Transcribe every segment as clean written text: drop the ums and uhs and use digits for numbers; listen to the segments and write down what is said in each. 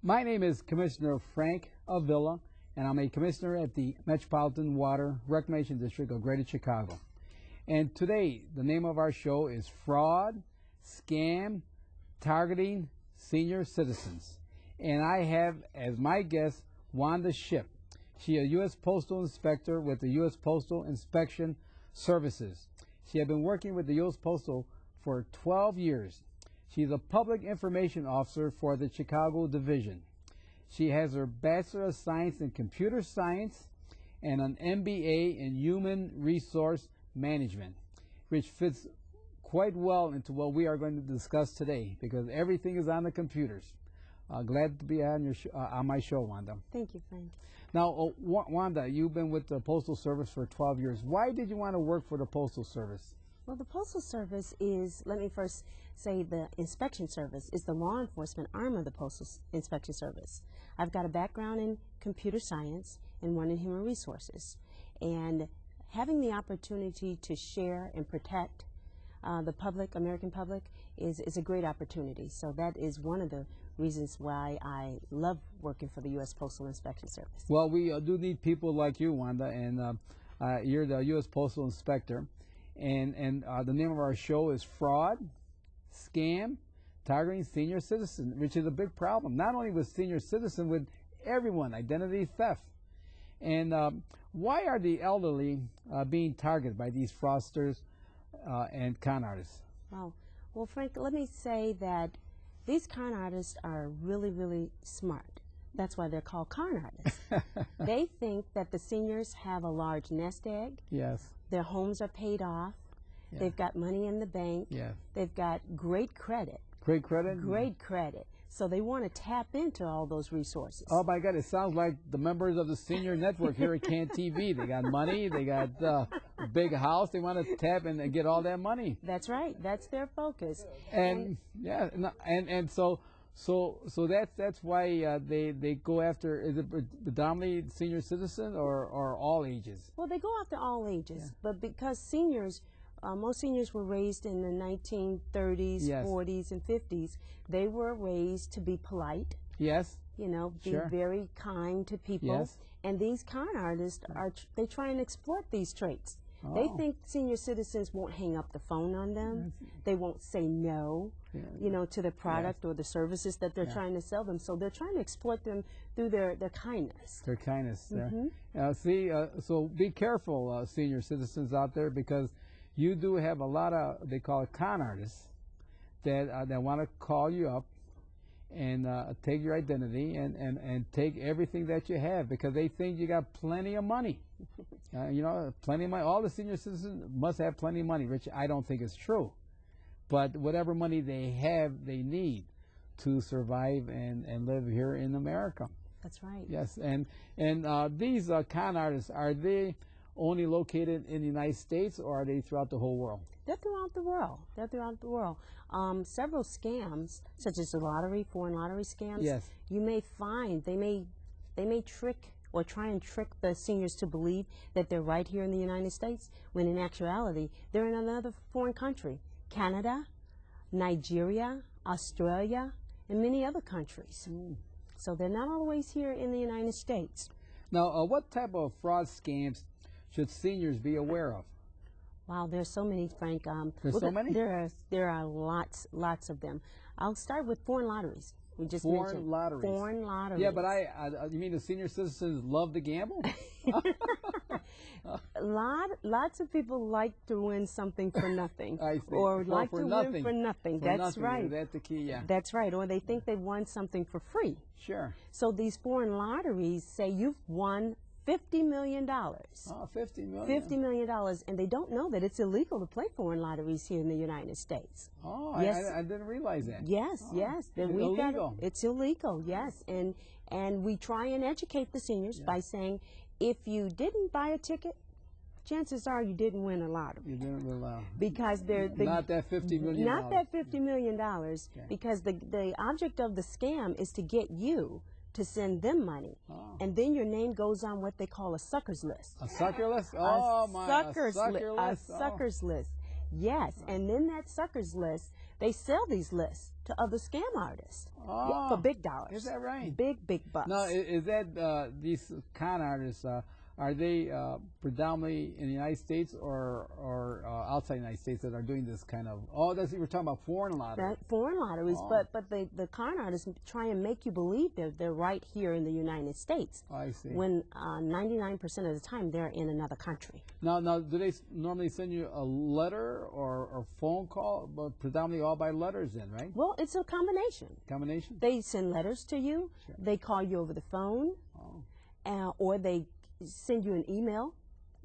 My name is Commissioner Frank Avila, and I'm a commissioner at the Metropolitan Water Reclamation District of Greater Chicago. And today, the name of our show is Fraud, Scam, Targeting Senior Citizens. And I have as my guest Wanda Shipp. She is a U.S. Postal Inspector with the U.S. Postal Inspection Services. She has been working with the U.S. Postal for 12 years. She's a Public Information Officer for the Chicago Division. She has her Bachelor of Science in Computer Science and an MBA in Human Resource Management, which fits quite well into what we are going to discuss today because everything is on the computers. Glad to be on your on my show, Wanda. Thank you, Frank. Now, Wanda, you've been with the Postal Service for 12 years. Why did you want to work for the Postal Service? Well, the Postal Service is, let me first say, the Inspection Service is the law enforcement arm of the Postal Inspection Service. I've got a background in computer science and one in human resources. And having the opportunity to share and protect the public, American public, is a great opportunity. So that is one of the reasons why I love working for the U.S. Postal Inspection Service. Well, we do need people like you, Wanda, and you're the U.S. Postal Inspector. And the name of our show is Fraud, Scam, Targeting Senior Citizen, which is a big problem, not only with senior citizen, with everyone, identity theft. And why are the elderly being targeted by these fraudsters and con artists? Well, Frank, let me say that these con artists are really, really smart. That's why they're called con artists. They think that the seniors have a large nest egg. Yes. Their homes are paid off. Yeah. They've got money in the bank. Yeah. They've got great credit. Great credit? Great credit. So they want to tap into all those resources. Oh, my God. It sounds like the members of the senior network here at CAN TV. They got money. They got a big house. They want to tap and get all that money. That's right. That's their focus. And yeah, so that's why they go after, is it predominantly senior citizens or all ages? Well, they go after all ages, but because seniors, most seniors were raised in the 1930s, yes. 40s, and 50s. They were raised to be polite. Yes. You know, be sure. very kind to people. Yes. And these con artists they try and exploit these traits. Oh. They think senior citizens won't hang up the phone on them. They won't say no, you know, to the product yes. or the services that they're trying to sell them. So they're trying to exploit them through their kindness. Their kindness. So be careful, senior citizens out there, because you do have a lot of, they call it con artists, that want to call you up and take your identity and take everything that you have because they think you got plenty of money. You know, plenty of money. All the senior citizens must have plenty of money, which I don't think is true. But whatever money they have, they need to survive and live here in America. That's right. Yes, and these con artists, are they only located in the United States, or are they throughout the whole world? They're throughout the world. They're throughout the world. Several scams, such as the lottery, foreign lottery scams, yes. you may find they may trick or try and trick the seniors to believe that they're right here in the United States, when in actuality they're in another foreign country, Canada, Nigeria, Australia, and many other countries. So they're not always here in the United States. Now, what type of fraud scams should seniors be aware of? Wow, there's so many, Frank. There's so many? There are lots of them. I'll start with foreign lotteries. We just mentioned lotteries. Foreign lotteries. Yeah, but you mean the senior citizens love to gamble? Lots of people like to win something for nothing. I see. Or like to nothing. win for nothing. For That's nothing. right. That's the key, yeah. That's right. Or they think they won something for free. Sure. So these foreign lotteries say you've won $50 million. Oh, $50 million. $50 million, and they don't know that it's illegal to play foreign lotteries here in the United States. Oh, yes. I didn't realize that. Yes, yes. It's illegal. It's illegal, yes. And we try and educate the seniors by saying, if you didn't buy a ticket, chances are you didn't win a lottery. You didn't win a lottery. Because not that $50 million. Not that $50 million, because the object of the scam is to get you to send them money. And then your name goes on what they call a suckers list. A sucker list? Oh, A suckers list. Yes, and then that suckers list they sell these lists to other scam artists for big dollars. Is that right? Big bucks. Now, is that these con artists? Are they predominantly in the United States or outside the United States that are doing this kind of? Oh, that's we're talking about foreign lotteries. Foreign lotteries, but the con artists try and make you believe they're right here in the United States. I see. When 99% of the time they're in another country. Now, do they normally send you a letter or phone call? But predominantly all by letters, then, right? Well, it's a combination. Combination. They send letters to you. Sure. They call you over the phone, or they send you an email.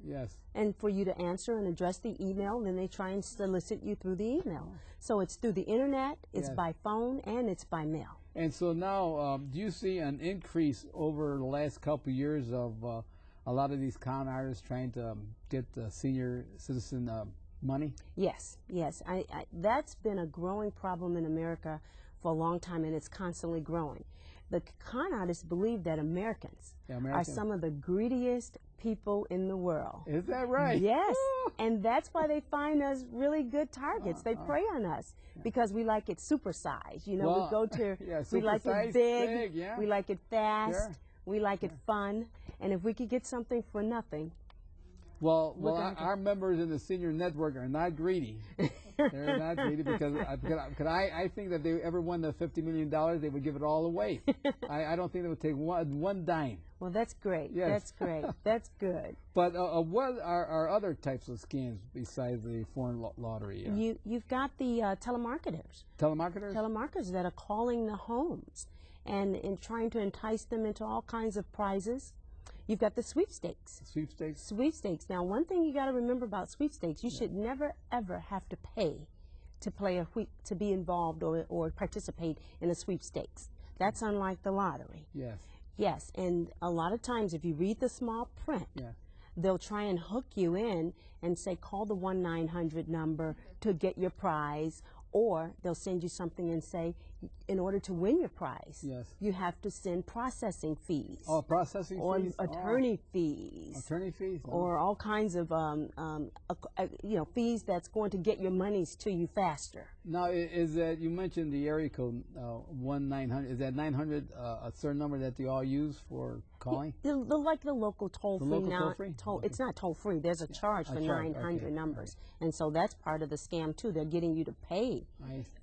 Yes. And for you to answer and address the email, then they try and solicit you through the email. So it's through the internet, it's by phone, and it's by mail. And so now, do you see an increase over the last couple of years of a lot of these con artists trying to get senior citizen money? Yes. That's been a growing problem in America for a long time, and it's constantly growing. The con artists believe that Americans are some of the greediest people in the world. Is that right? Yes. And that's why they find us really good targets. They prey on us because we like it supersized. You know, we go to, we like it big, we like it fast, we like it fun. And if we could get something for nothing. Well, our members in the senior network are not greedy. They're not greedy because I think that if they ever won the $50 million, they would give it all away. I don't think they would take one dime. Well, that's great. Yes. That's great. That's good. But what are other types of scams besides the foreign lottery? You've got the telemarketers. Telemarketers? Telemarketers that are calling the homes and trying to entice them into all kinds of prizes. You've got the sweepstakes. Sweepstakes? Sweepstakes. Now, one thing you got to remember about sweepstakes, you should never, ever have to pay to play to be involved or participate in a sweepstakes. That's unlike the lottery. Yes. Yes, and a lot of times if you read the small print, they'll try and hook you in and say, call the 1-900 number to get your prize, or they'll send you something and say, in order to win your prize, you have to send processing fees. Oh, processing fees? Or attorney fees. Attorney fees? Or all kinds of, fees that's going to get your monies to you faster. Now, is that, you mentioned the area code 1-900, is that 900 a certain number that they all use for calling? Like the local toll-free. Toll-free? It's not toll-free. There's a charge for 900 numbers. Right. And so that's part of the scam, too. They're getting you to pay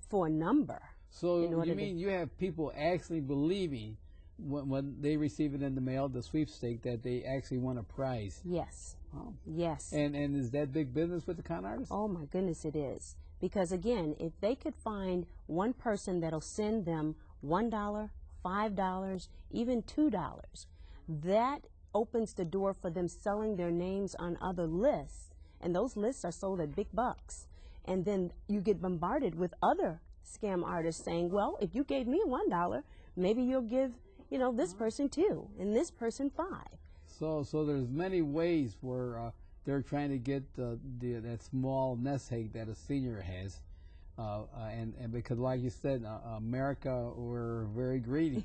for a number. So you mean you have people actually believing when they receive it in the mail, the sweepstake, that they actually won a prize? Yes. Oh. Yes. And is that big business with the con artists? Oh, my goodness, it is. Because, again, if they could find one person that'll send them $1, $5, even $2, that opens the door for them selling their names on other lists. And those lists are sold at big bucks. And then you get bombarded with other scam artists saying, well, if you gave me $1, maybe you'll give, this person 2 and this person 5. So there's many ways where they're trying to get that small nest egg that a senior has, and because, like you said, America, we're very greedy.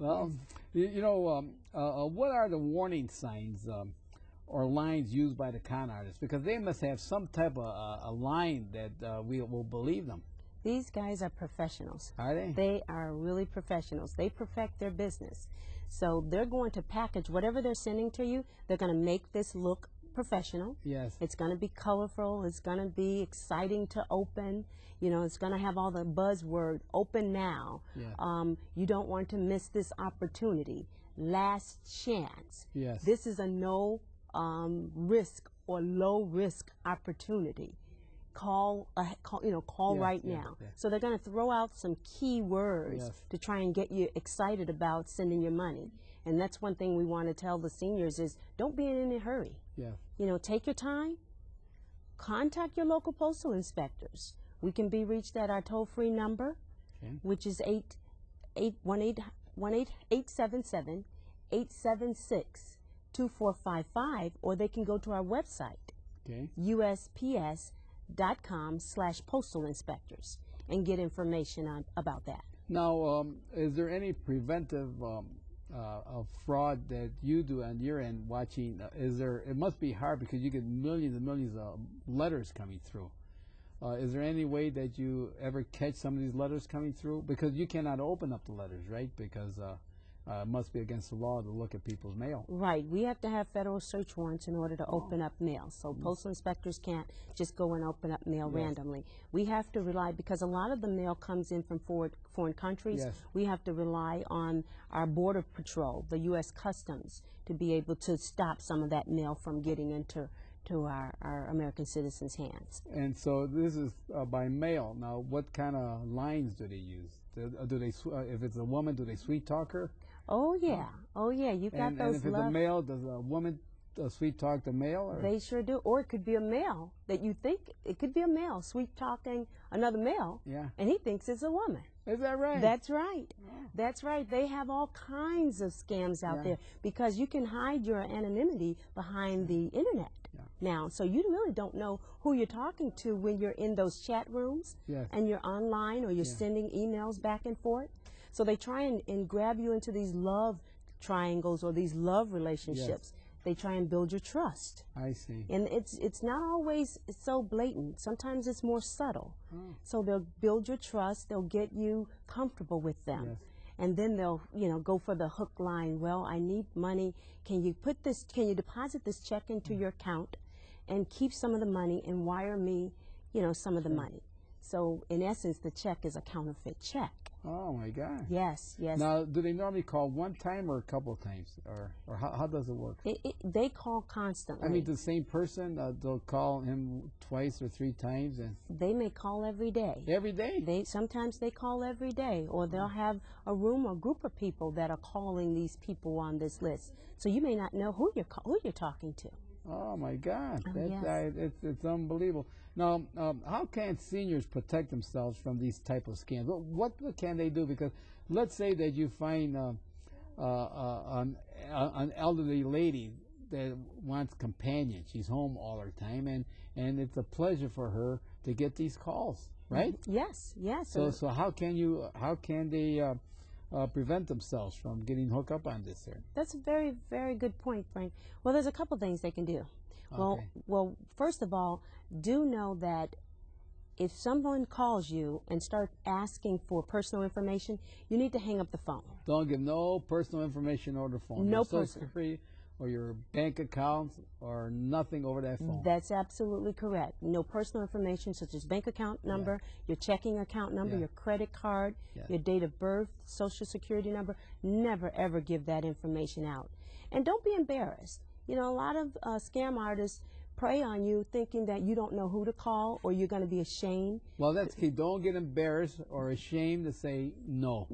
Well, what are the warning signs or lines used by the con artists? Because they must have some type of a line that we will believe them. These guys are professionals. Are they? They are really professionals. They perfect their business. So they're going to package whatever they're sending to you. They're going to make this look professional. Yes. It's going to be colorful. It's going to be exciting to open. It's going to have all the buzzword, open now. Yeah. You don't want to miss this opportunity. Last chance. Yes. This is a no risk or low risk opportunity. Call right now. Yes. So they're going to throw out some key words to try and get you excited about sending your money. And that's one thing we want to tell the seniors is don't be in any hurry. Yeah. Take your time. Contact your local postal inspectors. We can be reached at our toll-free number, which is 877-876-2455, or they can go to our website, USPS.com/postal inspectors, and get information about that. Now, is there any preventive of fraud that you do on your end watching? It must be hard because you get millions and millions of letters coming through. Is there any way that you ever catch some of these letters coming through? Because you cannot open up the letters, right? Because it must be against the law to look at people's mail. Right. We have to have federal search warrants in order to open up mail. So postal inspectors can't just go and open up mail randomly. We have to rely, because a lot of the mail comes in from foreign countries. Yes. We have to rely on our border patrol, the U.S. Customs, to be able to stop some of that mail from getting into our American citizens' hands. And so this is by mail. Now, what kind of lines do they use? Do they, if it's a woman, do they sweet talk her? Oh yeah, oh yeah. You got those. And if it's a male, does a woman sweet talk the male? Or? They sure do. Or it could be a male that you think it could be a male sweet talking another male. Yeah. And he thinks it's a woman. Is that right? That's right. Oh. That's right. They have all kinds of scams out there because you can hide your anonymity behind the internet now. So you really don't know who you're talking to when you're in those chat rooms and you're online or you're sending emails back and forth. So they try and grab you into these love triangles or these love relationships. They try and build your trust. I see. And it's not always so blatant. Sometimes it's more subtle. Oh. So they'll build your trust. They'll get you comfortable with them. Yes. And then they'll, go for the hook line. Well, I need money. Can you deposit this check into your account and keep some of the money and wire me, some of the money? So in essence, the check is a counterfeit check. Oh my God. Yes, yes. Now, do they normally call one time or a couple of times, or how does it work? They call constantly. I mean, the same person, they'll call him twice or three times, and they may call every day. Every day? Sometimes they call every day, or they'll have a room or group of people that are calling these people on this list. So you may not know who you're talking to. Oh my God, it's unbelievable. Now, how can seniors protect themselves from these type of scams? What can they do? Because let's say that you find an elderly lady that wants companion. She's home all her time, and it's a pleasure for her to get these calls, right? Yes, yes. So how can they prevent themselves from getting hooked up on this here? That's a very, very good point, Frank. Well, there's a couple things they can do. Okay. Well, first of all, do know that if someone calls you and starts asking for personal information, you need to hang up the phone. Don't give no personal information over the phone. No Social Security or your bank accounts or nothing over that phone. That's absolutely correct. No personal information such as bank account number, your checking account number, your credit card, your date of birth, Social Security number. Never, ever give that information out. And don't be embarrassed. A lot of scam artists prey on you thinking that you don't know who to call or you're going to be ashamed. Well, that's key. Don't get embarrassed or ashamed to say no.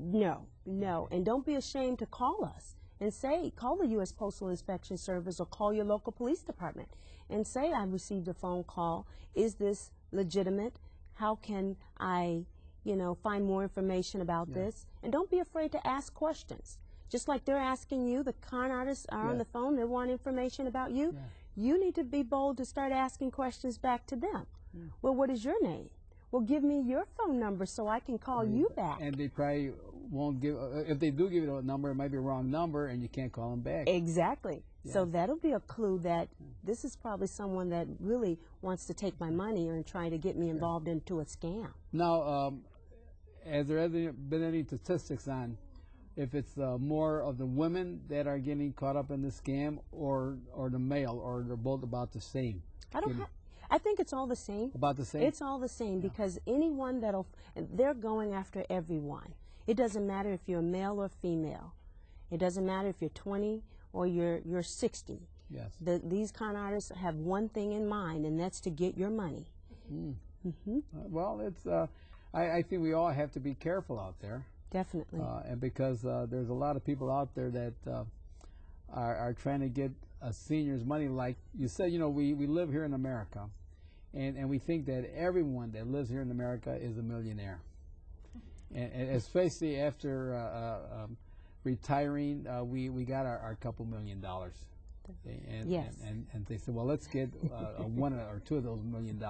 No. And don't be ashamed to call us and call the U.S. Postal Inspection Service or call your local police department and say, I received a phone call. Is this legitimate? How can I, find more information about this? And don't be afraid to ask questions. Just like they're asking you, the con artists are on the phone, they want information about you. You need to be bold to start asking questions back to them. Well, what is your name? Well, give me your phone number so I can call you back. And they probably won't give, if they do give you a number, it might be a wrong number and you can't call them back. Exactly. So that'll be a clue that this is probably someone that really wants to take my money and try to get me involved into a scam. Now, has there ever been any statistics on if it's more of the women that are getting caught up in the scam or the male, or they're both about the same? I think it's all the same. About the same? It's all the same because anyone they're going after everyone. It doesn't matter if you're male or female. It doesn't matter if you're 20 or you're 60. Yes. These con artists have one thing in mind, and that's to get your money. Well, it's I think we all have to be careful out there. Definitely. And because there's a lot of people out there that are trying to get seniors money. Like you said, we live here in America, and we think that everyone that lives here in America is a millionaire. And especially after retiring, we got our couple $1 million. Yes. And they said, well, let's get one or two of those $1 million.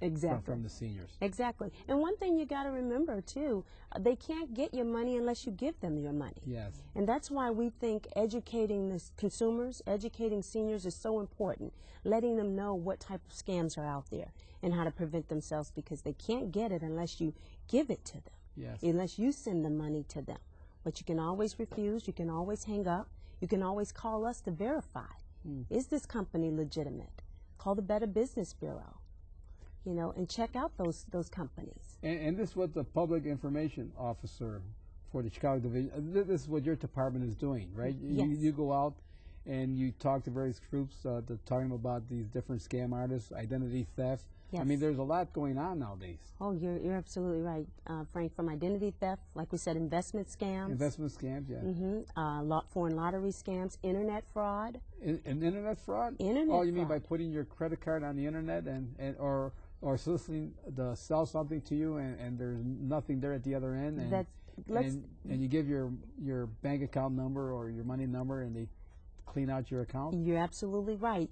Exactly. from the seniors. Exactly. And one thing you got to remember too, they can't get your money unless you give them your money. Yes. And that's why we think educating the consumers, educating seniors is so important. Letting them know what type of scams are out there and how to prevent themselves, because they can't get it unless you give it to them. Yes. Unless you send the money to them. But you can always refuse, you can always hang up, you can always call us to verify. Is this company legitimate? Call the Better Business Bureau, you know, and check out those companies. And this is what the public information officer for the Chicago division, this is what your department is doing, right? Yes. You go out and you talk to various groups talking about these different scam artists, identity theft. Yes. I mean, there's a lot going on nowadays. Oh, you're absolutely right, Frank. From identity theft, like we said, investment scams. Investment scams, yeah. Foreign lottery scams, internet fraud. Internet fraud? Internet Oh, you mean fraud. by putting your credit card on the internet or soliciting to sell something to you and there's nothing there at the other end, and you give your bank account number or your money number and they clean out your account? You're absolutely right.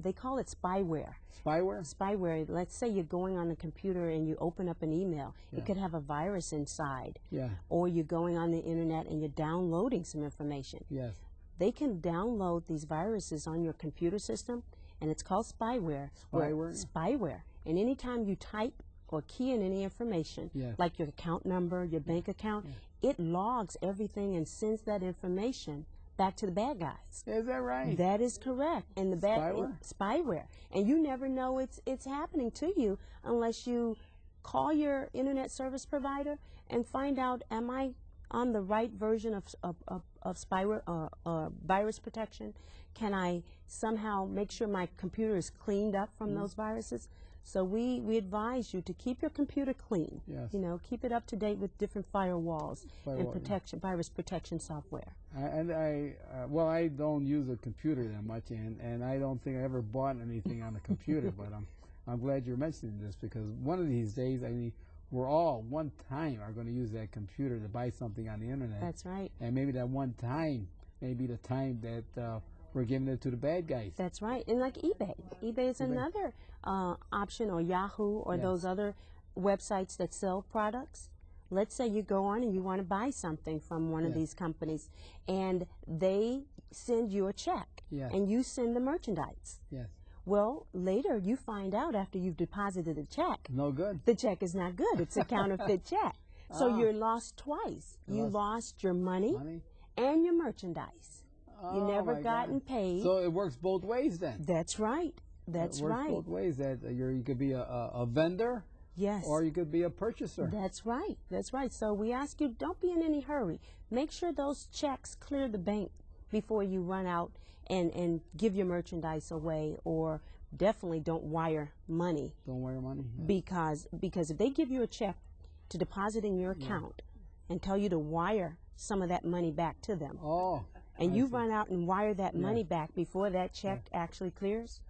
They call it spyware. Spyware? Spyware. Let's say you're going on the computer and you open up an email. Yeah. It could have a virus inside. Yeah. Or you're going on the internet and you're downloading some information. Yes. They can download these viruses on your computer system, and it's called spyware. Spyware? Spyware. And anytime you type or key in any information, Yes. like your account number, your bank account, it logs everything and sends that information back to the bad guys. Is that right? That is correct. And the Spyware? Spyware. And you never know it's happening to you unless you call your internet service provider and find out, am I on the right version of spyware or virus protection? Can I somehow make sure my computer is cleaned up from those viruses? So we advise you to keep your computer clean. Yes. You know, keep it up to date with different firewalls and Firewall, protection, virus protection software. Well, I don't use a computer that much, and I don't think I ever bought anything on a computer. But I'm glad you're mentioning this, because one of these days, I mean, we're all one time are going to use that computer to buy something on the internet. That's right. And maybe that one time may be the time that we're giving it to the bad guys. That's right. And like eBay. eBay is another option, or Yahoo, or those other websites that sell products. Let's say you go on and you want to buy something from one of these companies, and they send you a check, and you send the merchandise. Yes. Well, later you find out, after you've deposited the check, No good. the check is not good. It's a counterfeit check. So you're lost twice. You lost your money and your merchandise. You never gotten paid. So it works both ways then. That's right. That's it works right. both ways. That you could be a vendor, Yes. or you could be a purchaser. That's right. That's right. So we ask you, don't be in any hurry. Make sure those checks clear the bank before you run out and give your merchandise away, or definitely don't wire money. Don't wire money. Because if they give you a check to deposit in your account and tell you to wire some of that money back to them, and you run out and wire that money back before that check actually clears,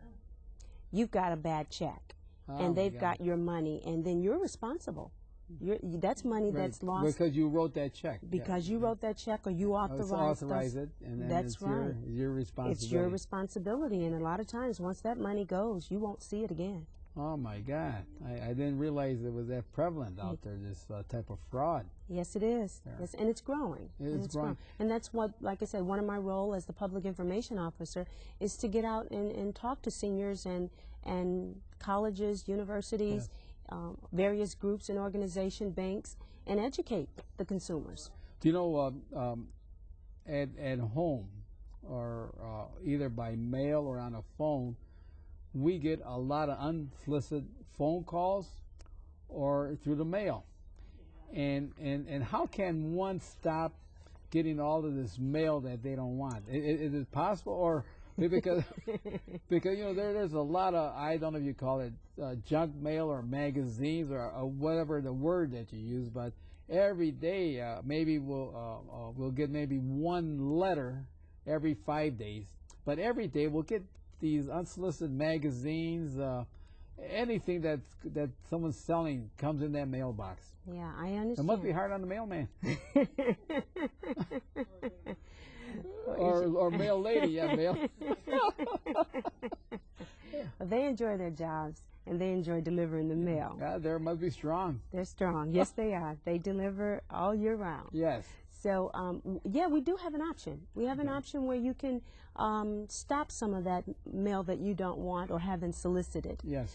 you've got a bad check. And they've got your money, and then you're responsible. That's money that's lost. Because you wrote that check. Because you wrote that check, or you authorized it, and then that's it's right. your responsibility. It's your responsibility, and a lot of times, once that money goes, you won't see it again. Oh my God! I didn't realize it was that prevalent out there. This type of fraud. Yes, it is. Yes, and it's growing. It's growing. And that's what, like I said, one of my role as the public information officer is to get out and talk to seniors and colleges, universities, various groups and organizations, banks, and educate the consumers. Do you know, at home, or either by mail or on a phone, we get a lot of unsolicited phone calls, or through the mail. And how can one stop getting all of this mail that they don't want? Is it possible, or because you know there's a lot of, I don't know if you call it junk mail or magazines or whatever the word that you use, but every day maybe we'll get maybe one letter every 5 days, but every day we'll get these unsolicited magazines. Anything that someone's selling comes in that mailbox. Yeah, I understand. It must be hard on the mailman. or mail lady, mail. They enjoy their jobs, and they enjoy delivering the mail. Yeah, they must be strong. They're strong. Yes, they are. They deliver all year round. Yes. So, yeah, we do have an option. We have an option where you can stop some of that mail that you don't want or haven't solicited. Yes.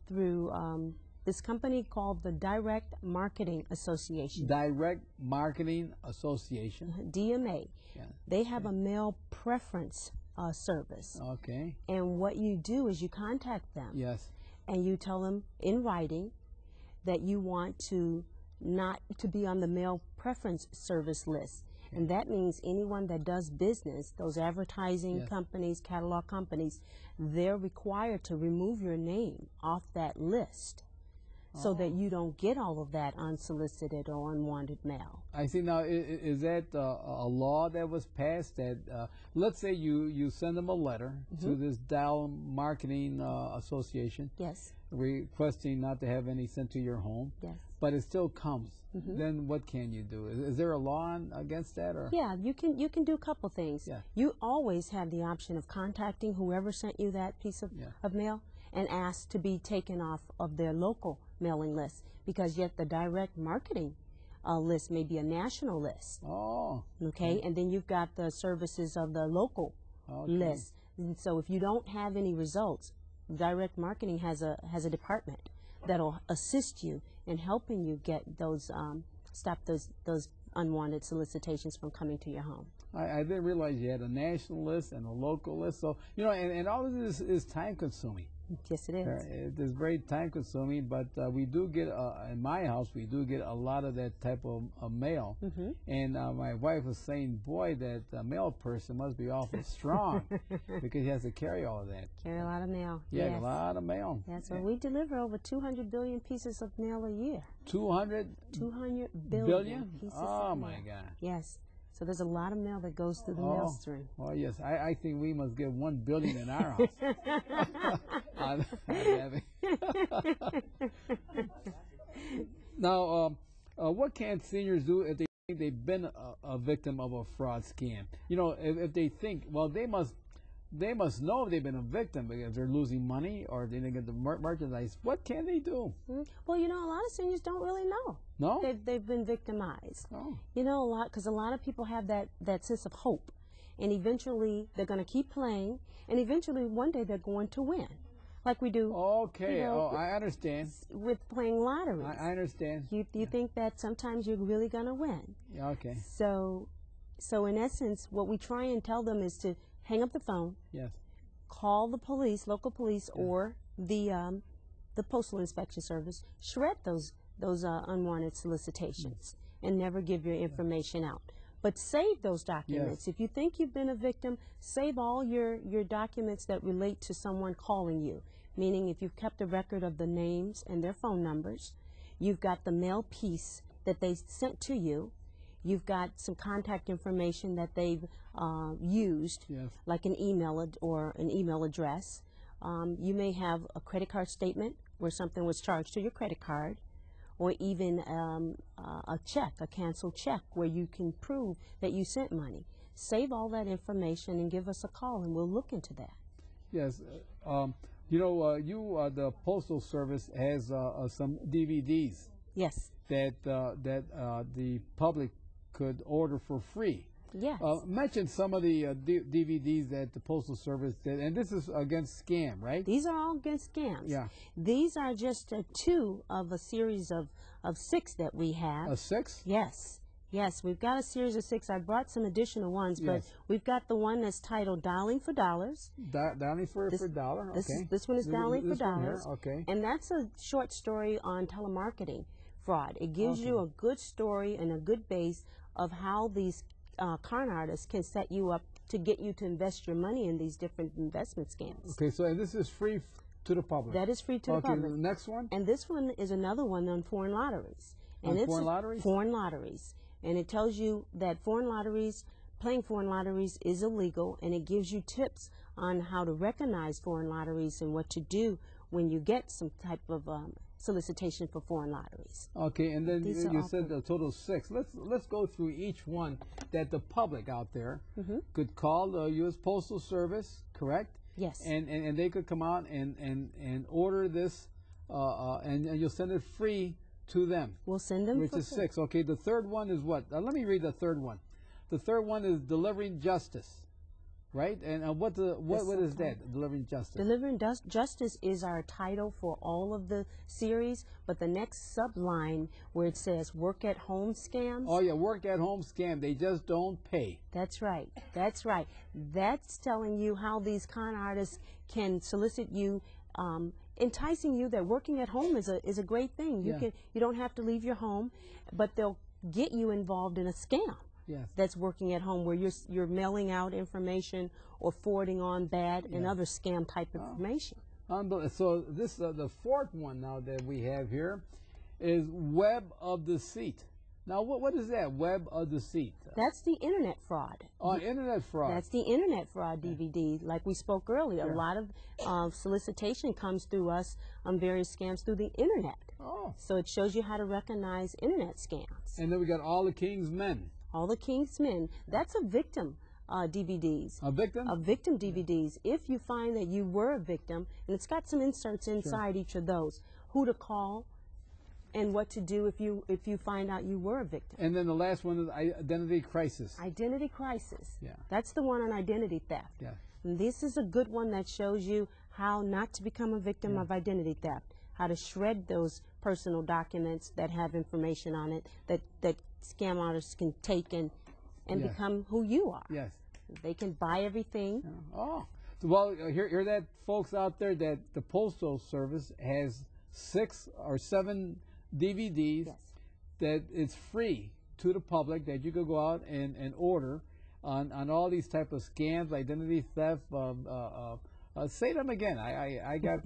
Through this company called the Direct Marketing Association. Direct Marketing Association. DMA. Yeah. They have a mail preference service. Okay. And what you do is you contact them. Yes. And you tell them in writing that you want to not to be on the mail preference service list. And that means anyone that does business, those advertising companies, catalog companies, they're required to remove your name off that list so that you don't get all of that unsolicited or unwanted mail. I see. Now, is that a law that was passed that, let's say you send them a letter to this Dial Marketing Association Yes. requesting not to have any sent to your home, Yes. but it still comes. Then what can you do? Is there a law against that? Or? Yeah, you can do a couple things. Yeah. You always have the option of contacting whoever sent you that piece of mail and ask to be taken off of their local mailing list, because yet the direct marketing list may be a national list. Oh. Okay, and then you've got the services of the local list. And so if you don't have any results, direct marketing has a department that'll assist you in helping you get those stop those unwanted solicitations from coming to your home. I didn't realize you had a national list and a local list. So, you know, and all of this is time consuming. Yes, it is. It is very time consuming, but we do get, in my house, we do get a lot of that type of mail. And my wife was saying, boy, that mail person must be awful strong because he has to carry all of that. Carry a lot of mail. Yeah, yes. a lot of mail. That's what we deliver over 200 billion pieces of mail a year. 200 billion pieces oh, of mail. my God. Yes. So there's a lot of mail that goes through the mail stream. Oh, yes. I think we must get 1 billion in our house. Now, what can seniors do if they think they've been a victim of a fraud scam? You know, if they think, well, they must know they've been a victim because they're losing money or they didn't get the merchandise. What can they do? Well, you know, a lot of seniors don't really know. No? They've been victimized. Oh. You know, because a lot of people have that sense of hope. And eventually they're going to keep playing. And eventually one day they're going to win. Like we do. Okay. You know, I understand. With playing lotteries. I understand. You think that sometimes you're really going to win. Okay. So in essence, what we try and tell them is to hang up the phone. Yes. Call the police, local police, or the Postal Inspection Service. Shred those unwanted solicitations and never give your information out. But save those documents. Yes. If you think you've been a victim, save all your documents that relate to someone calling you. Meaning if you've kept a record of the names and their phone numbers, you've got the mail piece that they sent to you, you've got some contact information that they've used, like an email or an email address. You may have a credit card statement where something was charged to your credit card, or even a check, a canceled check, where you can prove that you sent money. Save all that information and give us a call, and we'll look into that. Yes. You know, the Postal Service has some DVDs. Yes. That the public could order for free. Yes. Mention some of the DVDs that the Postal Service did, and this is against scam, right? These are all against scams. Yeah. These are just 2 of a series of 6 that we have. 6? Yes. Yes, we've got a series of 6. I brought some additional ones, but we've got the one that's titled Dialing for Dollars. Dialing for $1. Okay. This one is Dialing for Dollars. Okay. And that's a short story on telemarketing fraud. It gives you a good story and a good base of how these con artists can set you up to get you to invest your money in these different investment scams. Okay, so and this is free to the public. That is free to the public. Okay, the next one? And this one is another one on foreign lotteries. And it's foreign lotteries? Foreign lotteries. And it tells you that playing foreign lotteries is illegal, and it gives you tips on how to recognize foreign lotteries and what to do when you get some type of solicitation for foreign lotteries. Okay, and then you said a total of 6. Let's go through each one that the public out there could call the U.S. Postal Service, correct? Yes. And they could come out and order this, and you'll send it free to them. We'll send them which for is free. 6. Okay, the third one is what? Let me read the third one. The third one is delivering justice, right? And what is that? Delivering justice. Delivering justice is our title for all of the series, but the next subline where it says work at home scams. Oh yeah, work at home scam. They just don't pay. That's right. That's right. That's telling you how these con artists can solicit you, enticing you that working at home is a great thing. You don't have to leave your home, but they'll get you involved in a scam. Yes. That's working at home, where you're mailing out information or forwarding on bad and other scam type information. So this the fourth one now that we have here is web of deceit. Now what is that, web of deceit? That's the internet fraud. Internet fraud. That's the internet fraud DVD. Like we spoke earlier, a lot of solicitation comes through us on various scams through the internet. Oh. So it shows you how to recognize internet scams. And then we got All the King's Men. All the King's Men. That's a victim DVDs. A victim? A victim DVDs. If you find that you were a victim, and it's got some inserts inside each of those, who to call and what to do if you find out you were a victim. And then the last one is identity crisis. Identity crisis. Yeah. That's the one on identity theft. Yeah. And this is a good one that shows you how not to become a victim of identity theft, how to shred those personal documents that have information on it that scam artists can take and become who you are. Yes. They can buy everything. Oh. Well, hear that, folks out there, that the Postal Service has 6 or 7 DVDs that it's free to the public that you could go out and order on all these type of scams, identity theft. Say them again. I got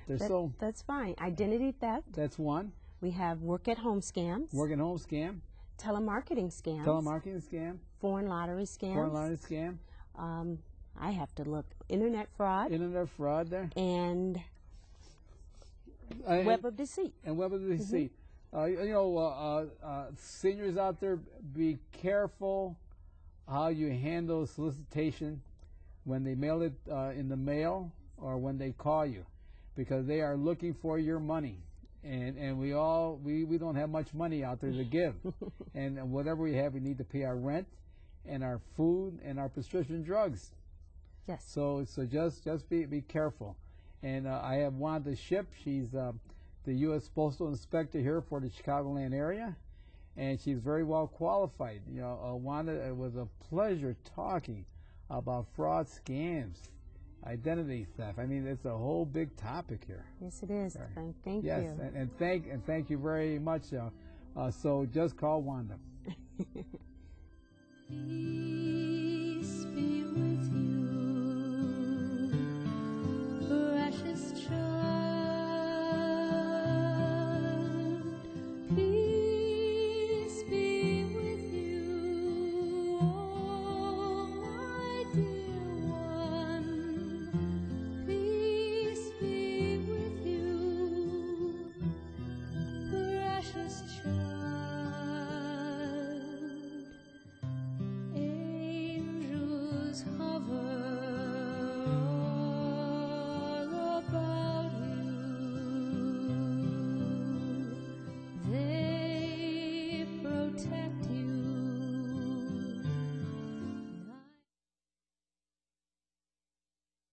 That's fine. Identity theft. That's one. We have work at home scams. Work at home scam. Telemarketing scams. Telemarketing scam. Foreign lottery scams. Foreign lottery scam. I have to look. Internet fraud. Internet fraud there. And web of deceit. And web of deceit. Seniors out there, be careful how you handle solicitation when they mail it in the mail or when they call you, because they are looking for your money. And we don't have much money out there to give. And whatever we have, we need to pay our rent and our food and our prescription drugs. Yes. So just be careful. And I have Wanda Shipp. She's the U.S. Postal Inspector here for the Chicagoland area, and she's very well qualified. Wanda, it was a pleasure talking about fraud, scams, identity theft. I mean, it's a whole big topic here. Yes, it is. Thank you. Yes, and thank you very much. So just call Wanda.